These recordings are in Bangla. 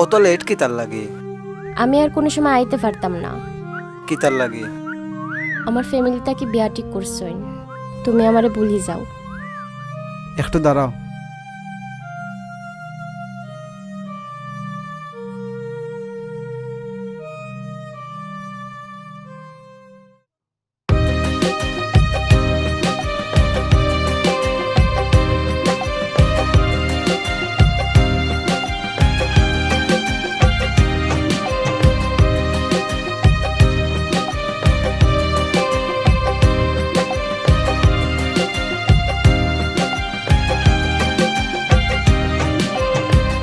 অত লেট কি তার লাগে? আমি আর কোনো সময় আইতে পারতাম না। কি তার লাগে? আমার ফ্যামিলিটা কি বিয়া ঠিক করছইন, তুমি আমারে ভুলি যাও। একটু দাঁড়াও।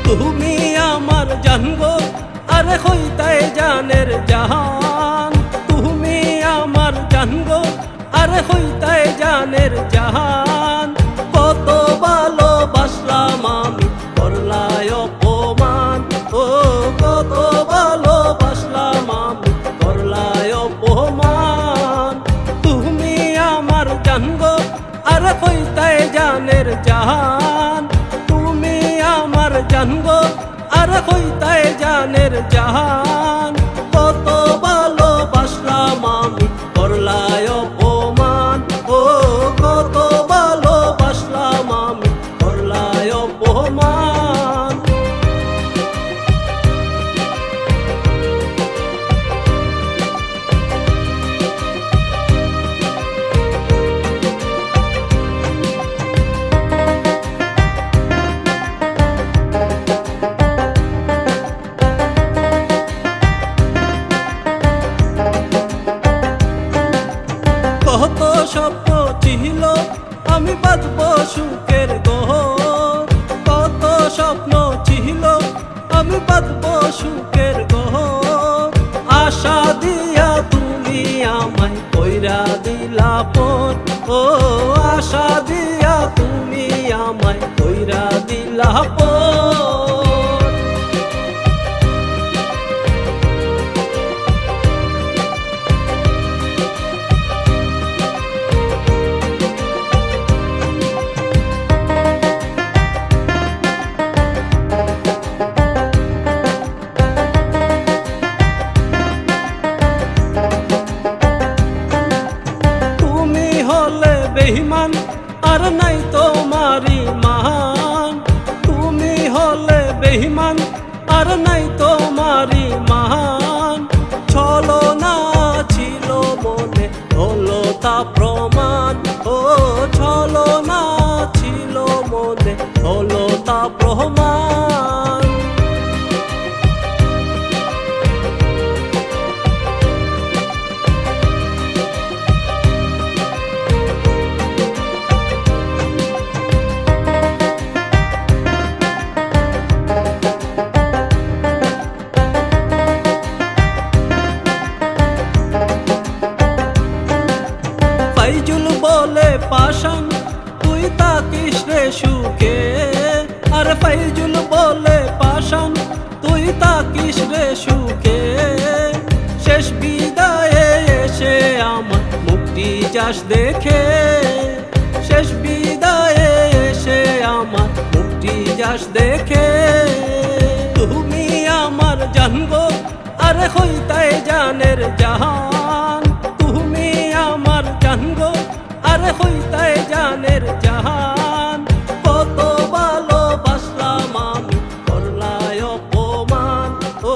তুমি আমার জানগো আরে হইতায় জানের জাহান, তুমি আমার জানগো আরে হইতায় জানের জাহান। কত ভালোবাসলাম আমি করলায় অপমান, ও কত ভালোবাসলাম আমি করলায় অপমান। তুমি আমার জানগো আরে হইতায় জানের জাহান, তুমি আমার জানগো আর হইতায় জানের জাহান। কত ভালোবাসলাম আমি করলায় অপমান, ও কত ভালোবাসলাম আমি করলায় অপমান। কত স্বপ্ন ছিল আমি বাঁধব সুখের ঘর, কত স্বপ্ন ছিল আমি বাঁধব সুখের ঘর। আশা দিয়া তুমি আমায় কইরা দিলা পর, ও আশা দিয়া তুমি আমায় কইরা দিলা পর। তুমি হলে বেঈমান আর নাই তোমারি মান, তুমি হলে বেঈমান আর নাই তোমারি মান। ছলনা ছিল মনে হলো তা প্রমাণ, ও ছলনা ছিল মনে হলো তা প্রমাণ। ফাইজুল বলে পাশান তুই তাকিস রে সুখে, আর ফাইজুল বলে পাশান তুই তাকিস রে সুখে। শেষ বিদায়ে এসে আমার মুক্তি যাস দেখে, শেষ বিদায়ে এসে আমার মুক্তি যাস দেখে। তুমি আমার জানগো আরে হইতায় জানের জাহান, তুমি আমার জানগো আরে হইতায় জানের জাহান। কত ভালোবাসলাম আমি করলায় অপমান, ও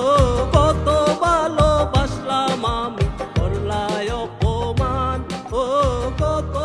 কত ভালোবাসলাম আমি করলায় অপমান, ও কত